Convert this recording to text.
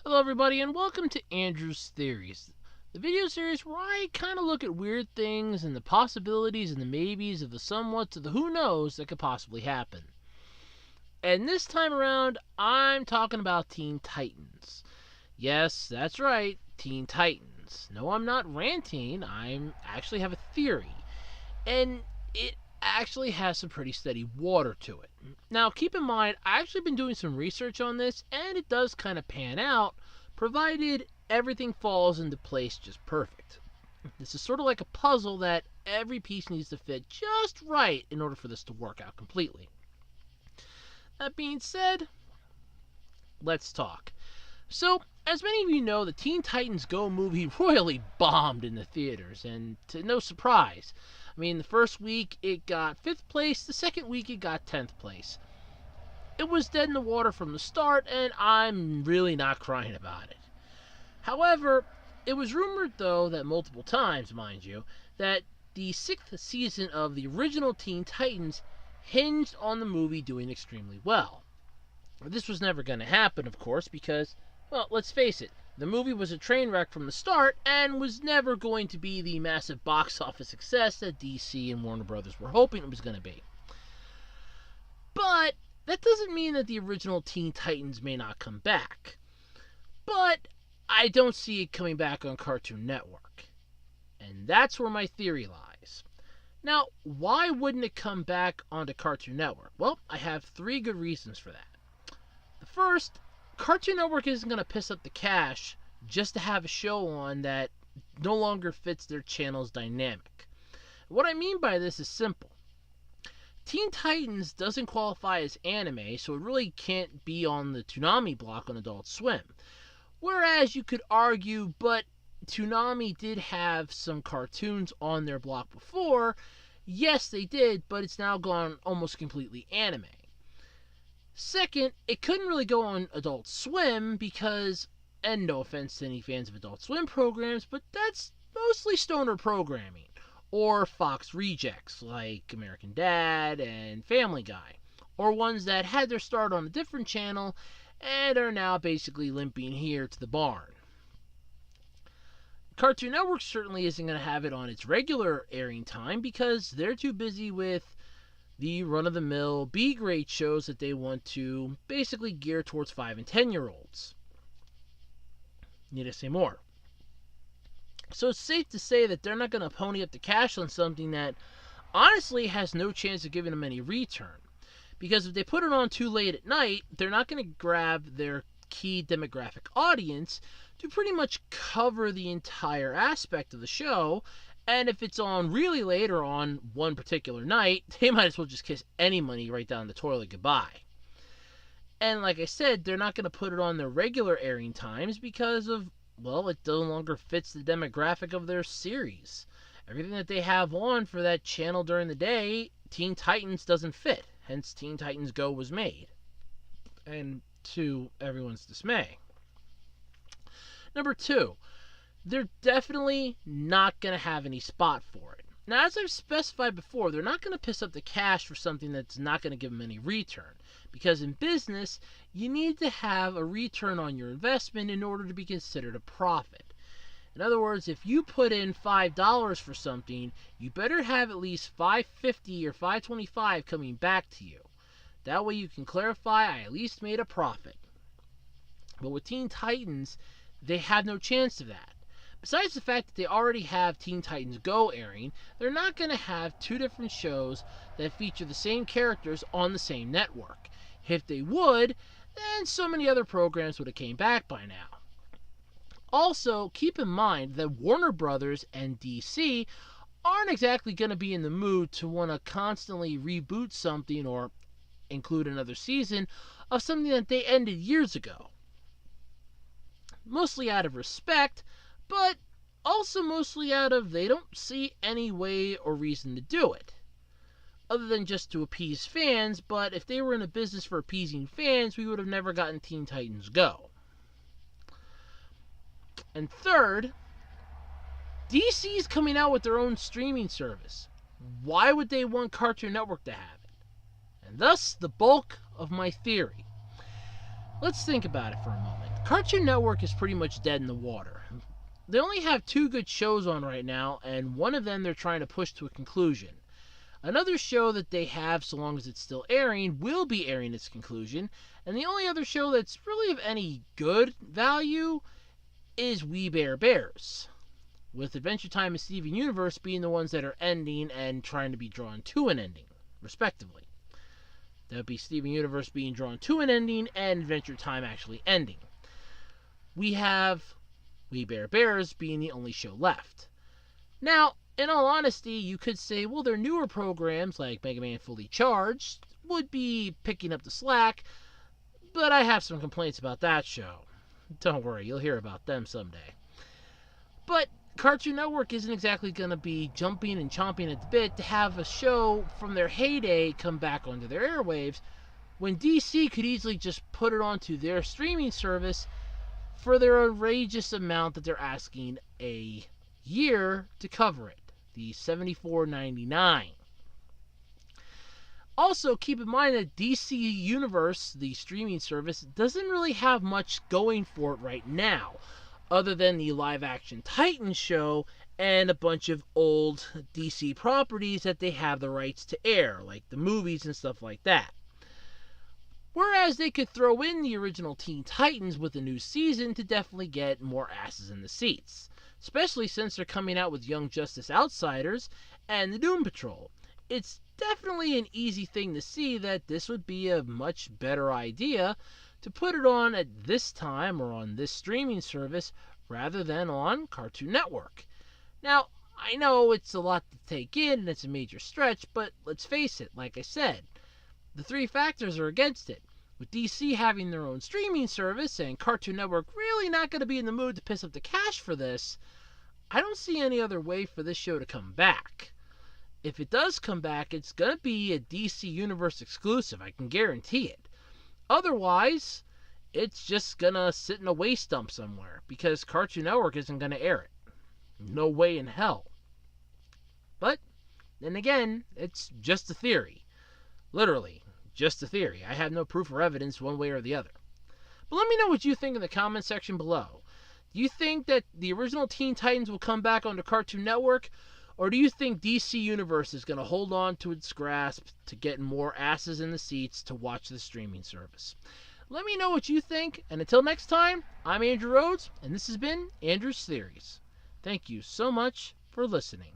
Hello, everybody, and welcome to Andrew's Theories, the video series where I kind of look at weird things and the possibilities and the maybes of the somewhats of the who knows that could possibly happen. And this time around, I'm talking about Teen Titans. Yes, that's right, Teen Titans. No, I'm not ranting, I actually have a theory. And it actually has some pretty steady water to it. Now, keep in mind, I've actually been doing some research on this, and it does kind of pan out, provided everything falls into place just perfect. This is sort of like a puzzle that every piece needs to fit just right in order for this to work out completely. That being said, let's talk. So, as many of you know, the Teen Titans Go movie royally bombed in the theaters, and to no surprise. I mean, the first week it got 5th place, the second week it got 10th place. It was dead in the water from the start, and I'm really not crying about it. However, it was rumored, though, that multiple times, mind you, that the 6th season of the original Teen Titans hinged on the movie doing extremely well. This was never going to happen, of course, because, well, let's face it, the movie was a train wreck from the start and was never going to be the massive box office success that DC and Warner Brothers were hoping it was going to be. But that doesn't mean that the original Teen Titans may not come back. But I don't see it coming back on Cartoon Network. And that's where my theory lies. Now, why wouldn't it come back onto Cartoon Network? Well, I have 3 good reasons for that. The first, Cartoon Network isn't going to piss up the cash just to have a show on that no longer fits their channel's dynamic. What I mean by this is simple. Teen Titans doesn't qualify as anime, so it really can't be on the Toonami block on Adult Swim. Whereas you could argue, but Toonami did have some cartoons on their block before. Yes, they did, but it's now gone almost completely anime. Second, it couldn't really go on Adult Swim because, and no offense to any fans of Adult Swim programs, but that's mostly stoner programming, or Fox rejects like American Dad and Family Guy, or ones that had their start on a different channel and are now basically limping here to the barn. Cartoon Network certainly isn't going to have it on its regular airing time because they're too busy with the run-of-the-mill B-grade shows that they want to basically gear towards 5 and 10-year-olds. Need to say more. So it's safe to say that they're not going to pony up the cash on something that honestly has no chance of giving them any return. Because if they put it on too late at night, they're not going to grab their key demographic audience to pretty much cover the entire aspect of the show. And if it's on really late or on one particular night, they might as well just kiss any money right down the toilet goodbye. And like I said, they're not going to put it on their regular airing times because of, well, it no longer fits the demographic of their series. Everything that they have on for that channel during the day, Teen Titans doesn't fit. Hence, Teen Titans Go was made. And to everyone's dismay. Number 2. They're definitely not going to have any spot for it. Now, as I've specified before, they're not going to piss up the cash for something that's not going to give them any return. Because in business, you need to have a return on your investment in order to be considered a profit. In other words, if you put in $5 for something, you better have at least $5.50 or $5.25 coming back to you. That way you can clarify, I at least made a profit. But with Teen Titans, they have no chance of that. Besides the fact that they already have Teen Titans Go airing, they're not going to have 2 different shows that feature the same characters on the same network. If they would, then so many other programs would have came back by now. Also, keep in mind that Warner Brothers and DC aren't exactly going to be in the mood to want to constantly reboot something or include another season of something that they ended years ago. Mostly out of respect, but also mostly out of they don't see any way or reason to do it. Other than just to appease fans, but if they were in a business for appeasing fans, we would have never gotten Teen Titans Go. And third, DC's coming out with their own streaming service. Why would they want Cartoon Network to have it? And thus, the bulk of my theory. Let's think about it for a moment. Cartoon Network is pretty much dead in the water. They only have two good shows on right now, and one of them they're trying to push to a conclusion. Another show that they have, so long as it's still airing, will be airing its conclusion, and the only other show that's really of any good value is We Bare Bears, with Adventure Time and Steven Universe being the ones that are ending and trying to be drawn to an ending, respectively. That would be Steven Universe being drawn to an ending and Adventure Time actually ending. We have We Bare Bears being the only show left. Now, in all honesty, you could say, well, their newer programs like Mega Man Fully Charged would be picking up the slack, but I have some complaints about that show. Don't worry, you'll hear about them someday. But Cartoon Network isn't exactly going to be jumping and chomping at the bit to have a show from their heyday come back onto their airwaves when DC could easily just put it onto their streaming service for their outrageous amount that they're asking a year to cover it, the $74.99. Also, keep in mind that DC Universe, the streaming service, doesn't really have much going for it right now, other than the live-action Titans show and a bunch of old DC properties that they have the rights to air, like the movies and stuff like that. Whereas they could throw in the original Teen Titans with a new season to definitely get more asses in the seats, especially since they're coming out with Young Justice Outsiders and the Doom Patrol. It's definitely an easy thing to see that this would be a much better idea to put it on at this time or on this streaming service rather than on Cartoon Network. Now, I know it's a lot to take in and it's a major stretch, but let's face it, like I said, the three factors are against it. With DC having their own streaming service and Cartoon Network really not going to be in the mood to piss up the cash for this, I don't see any other way for this show to come back. If it does come back, it's going to be a DC Universe exclusive, I can guarantee it. Otherwise, it's just going to sit in a waste dump somewhere because Cartoon Network isn't going to air it. No way in hell. But, then again, it's just a theory. Literally, just a theory. I have no proof or evidence one way or the other. But let me know what you think in the comment section below. Do you think that the original Teen Titans will come back onto Cartoon Network? Or do you think DC Universe is going to hold on to its grasp to get more asses in the seats to watch the streaming service? Let me know what you think, and until next time, I'm Andrew Rhodes, and this has been Andrew's Theories. Thank you so much for listening.